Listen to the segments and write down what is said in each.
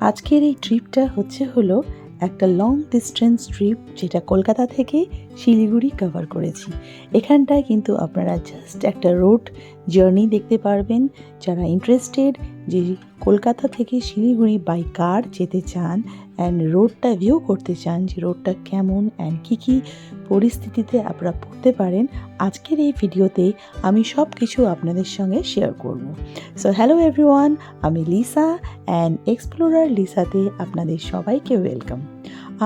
আজকের এই ট্রিপটা হলো একটা লং ডিস্টেন্স ট্রিপ, যেটা কলকাতা থেকে শিলিগুড়ি কভার করেছি। এখানটায় কিন্তু আপনারা জাস্ট একটা রোড জার্নি দেখতে পারবেন। যারা ইন্টারেস্টেড যে কলকাতা থেকে শিলিগুড়ি বাই কার যেতে চান অ্যান্ড রোডটা ভিউ করতে চান, যে রোডটা কেমন অ্যান্ড কী পরিস্থিতিতে আপনারা পড়তে পারেন, আজকের এই ভিডিওতে আমি সব কিছু আপনাদের সঙ্গে শেয়ার করব। সো হ্যালো এভরিওয়ান, আমি লিসা অ্যান্ড এক্সপ্লোরার লিসাতে আপনাদের সবাইকে ওয়েলকাম।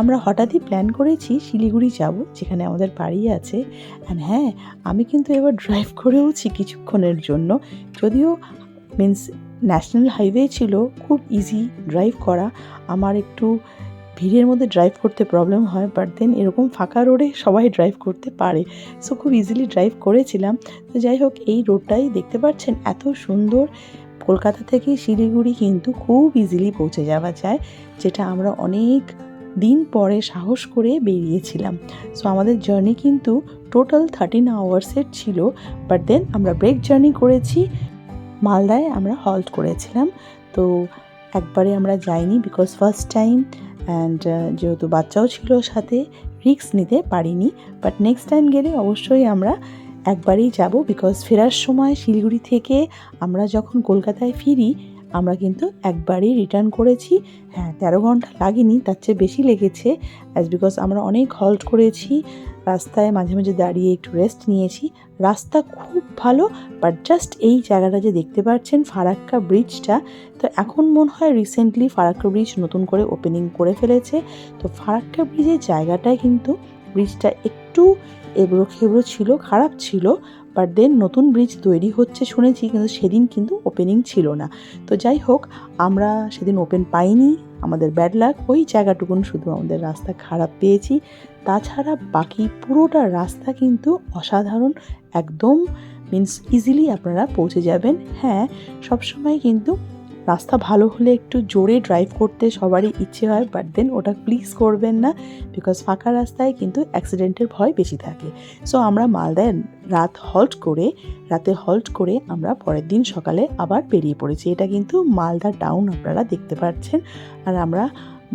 আমরা হঠাৎই প্ল্যান করেছি শিলিগুড়ি যাব, যেখানে আমাদের বাড়ি আছে। অ্যান্ড হ্যাঁ, আমি কিন্তু এবার ড্রাইভ করেওছি কিছুক্ষণের জন্য, যদিও ন্যাশনাল হাইওয়ে ছিল, খুব ইজি ড্রাইভ করা। আমার একটু ভিড়ের মধ্যে ড্রাইভ করতে প্রবলেম হয়, বাট দেন এরকম ফাঁকা রোডে সবাই ড্রাইভ করতে পারে, সো খুব ইজিলি ড্রাইভ করেছিলাম। তো যাই হোক, এই রোডটাই দেখতে পাচ্ছেন এত সুন্দর। কলকাতা থেকে শিলিগুড়ি কিন্তু খুব ইজিলি পৌঁছে যাওয়া যায়, যেটা আমরা অনেক দিন পরে সাহস করে বেরিয়েছিলাম। সো আমাদের জার্নি কিন্তু টোটাল 13 আওয়ার্সের ছিল, বাট দেন আমরা ব্রেক জার্নি করেছি। মালদায় আমরা হল্ট করেছিলাম। তো একবারে আমরা যাইনি, বিকজ ফার্স্ট টাইম অ্যান্ড যেহেতু বাচ্চাও ছিল সাথে, রিস্ক নিতে পারিনি। বাট নেক্সট টাইম গেলে অবশ্যই আমরা একবারেই যাব, বিকজ ফেরার সময় শিলিগুড়ি থেকে আমরা যখন কলকাতায় ফিরি, আমরা কিন্তু একবারেই রিটার্ন করেছি। হ্যাঁ, 13 ঘন্টা লাগেনি, তার চেয়ে বেশি লেগেছে, বিকজ আমরা অনেক হল্ট করেছি, রাস্তায় মাঝে মাঝে দাঁড়িয়ে একটু রেস্ট নিয়েছি। রাস্তা খুব ভালো, বাট জাস্ট এই জায়গাটা যে দেখতে পাচ্ছেন ফারাক্কা ব্রিজটা, তো এখন মনে হয় রিসেন্টলি ফারাক্কা ব্রিজ নতুন করে ওপেনিং করে ফেলেছে। তো ফারাক্কা ব্রিজের জায়গাটায় কিন্তু ব্রিজটা একটু এবড়ো খেবড়ো ছিল, খারাপ ছিল, বাট দেন নতুন ব্রিজ তৈরি হচ্ছে শুনেছি, কিন্তু সেদিন কিন্তু ওপেনিং ছিল না। তো যাই হোক, আমরা সেদিন ওপেন পাইনি, আমাদের ব্যাড লাক। ওই জায়গাটুকুন শুধু আমাদের রাস্তা খারাপ পেয়েছি, তাছাড়া বাকি পুরোটা রাস্তা কিন্তু অসাধারণ, একদম ইজিলি আপনারা পৌঁছে যাবেন। হ্যাঁ, সবসময় কিন্তু রাস্তা ভালো হলে একটু জোরে ড্রাইভ করতে সবারই ইচ্ছে হয়, বাট দেন ওটা প্লিজ করবেন না, বিকজ ফাঁকা রাস্তায় কিন্তু অ্যাক্সিডেন্টের ভয় বেশি থাকে। সো আমরা মালদায় রাতে হল্ট করে আমরা পরের দিন সকালে আবার বেরিয়ে পড়েছি। এটা কিন্তু মালদা টাউন আপনারা দেখতে পাচ্ছেন। আর আমরা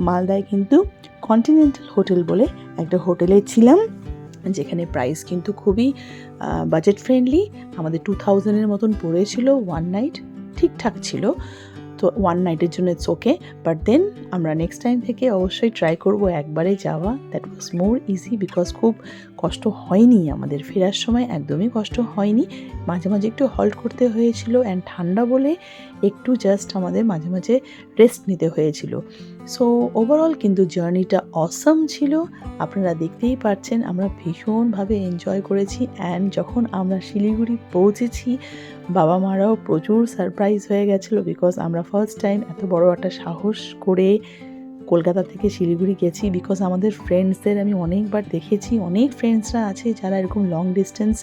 মালদায় কিন্তু কন্টিনেন্টাল হোটেল বলে একটা হোটেলে ছিলাম, যেখানে প্রাইস কিন্তু খুবই বাজেট ফ্রেন্ডলি। আমাদের 2000-এর মতন পড়েছিল ওয়ান নাইট, ঠিকঠাক ছিল। তো ওয়ান নাইটের জন্য ইটস ওকে, বাট দেন আমরা নেক্সট টাইম থেকে অবশ্যই ট্রাই করব একবারে যাওয়া। That was more easy, because খুব কষ্ট হয়নি আমাদের ফেরার সময়, একদমই কষ্ট হয়নি। মাঝে মাঝে একটু হল্ট করতে হয়েছিল, অ্যান্ড ঠান্ডা বলে একটু জাস্ট আমাদের মাঝে মাঝে রেস্ট নিতে হয়েছিল। সো ওভারঅল কিন্তু জার্নিটা অসাম ছিল, আপনারা দেখতেই পাচ্ছেন। আমরা ভীষণভাবে এনজয় করেছি, অ্যান্ড যখন আমরা শিলিগুড়ি পৌঁছেছি, বাবা মারাও প্রচুর সারপ্রাইজ হয়ে গেছিলো, বিকজ আমরা ফার্স্ট টাইম এত বড় একটা সাহস করে কলকাতা থেকে শিলিগুড়ি গেছি। বিকজ আমাদের ফ্রেন্ডসদের আমি অনেকবার দেখেছি, অনেক ফ্রেন্ডসরা আছে যারা এরকম লং ডিস্টেন্স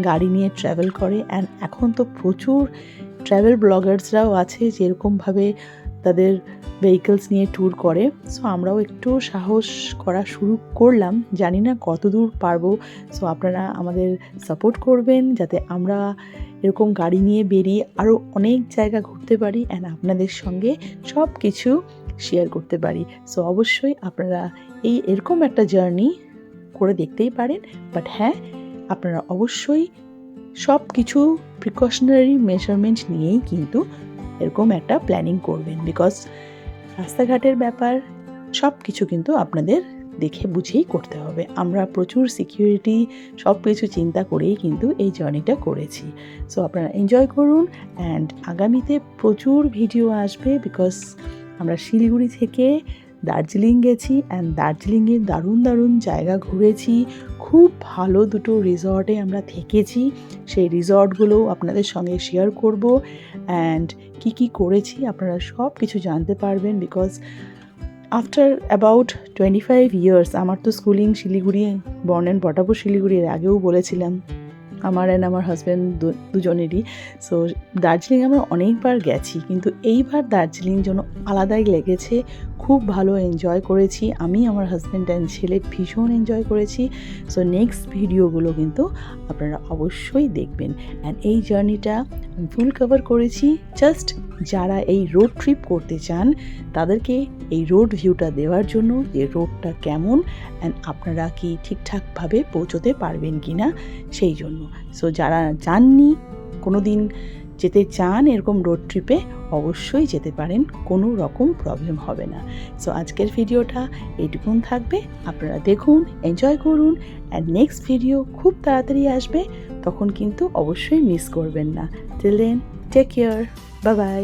গাড়ি নিয়ে ট্রাভেল করে, অ্যান্ড এখন তো প্রচুর ট্রাভেল ব্লগার্সরাও আছে যেরকমভাবে তাদের ভেহিকলস নিয়ে ট্যুর করে। সো আমরাও একটু সাহস করা শুরু করলাম, জানি না কত দূর পারবো। সো আপনারা আমাদের সাপোর্ট করবেন, যাতে আমরা এরকম গাড়ি নিয়ে বেরিয়ে আরও অনেক জায়গা ঘুরতে পারি অ্যান্ড আপনাদের সঙ্গে সব কিছু শেয়ার করতে পারি। সো অবশ্যই আপনারা এরকম একটা জার্নি করে দেখতেই পারেন, বাট হ্যাঁ, আপনারা অবশ্যই সব কিছু প্রিকশনারি মেজারমেন্ট নিয়েই কিন্তু এরকম একটা প্ল্যানিং করবেন, বিকজ রাস্তাঘাটের ব্যাপার সব কিছু কিন্তু আপনাদের দেখে বুঝেই করতে হবে। আমরা প্রচুর সিকিউরিটি সব কিছু চিন্তা করেই কিন্তু এই জার্নিটা করেছি। সো আপনারা এনজয় করুন, অ্যান্ড আগামীতে প্রচুর ভিডিও আসবে, বিকজ আমরা শিলিগুড়ি থেকে দার্জিলিং গেছি, অ্যান্ড দার্জিলিংয়ের দারুণ দারুণ জায়গা ঘুরেছি। খুব ভালো দুটো রিসর্টে আমরা থেকেছি, সেই রিসর্টগুলো আপনাদের সঙ্গে শেয়ার করব, অ্যান্ড কী করেছি আপনারা সব কিছু জানতে পারবেন। বিকজ আফটার অ্যাবাউট 25 ইয়ার্স, আমার তো schooling Siliguri, born and brought up শিলিগুড়ির, আগেও বলেছিলাম, আমার অ্যান্ড আমার হাজব্যান্ড দুজনেরই। সো দার্জিলিং আমরা অনেকবার গেছি, কিন্তু এইবার দার্জিলিং যেন আলাদাই লেগেছে, খুব ভালো এনজয় করেছি। আমি, আমার হাজব্যান্ড অ্যান্ড ছেলে ভীষণ এনজয় করেছি। সো নেক্সট ভিডিওগুলো কিন্তু আপনারা অবশ্যই দেখবেন, অ্যান্ড এই জার্নিটা আমি ফুল কভার করেছি। জাস্ট যারা এই রোড ট্রিপ করতে চান তাদেরকে এই রোড ভিউটা দেওয়ার জন্য যে রোডটা কেমন অ্যান্ড আপনারা কি ঠিকঠাকভাবে পৌঁছতে পারবেন কি না সেই জন্য। সো যারা যাননি, কোনো দিন যেতে চান এরকম রোড ট্রিপে, অবশ্যই যেতে পারেন, কোনো রকম প্রবলেম হবে না। সো আজকের ভিডিওটা এইটুকুন থাকবে, আপনারা দেখুন, এনজয় করুন, অ্যান্ড নেক্সট ভিডিও খুব তাড়াতাড়ি আসবে, তখন কিন্তু অবশ্যই মিস করবেন না। Till then take care, bye by.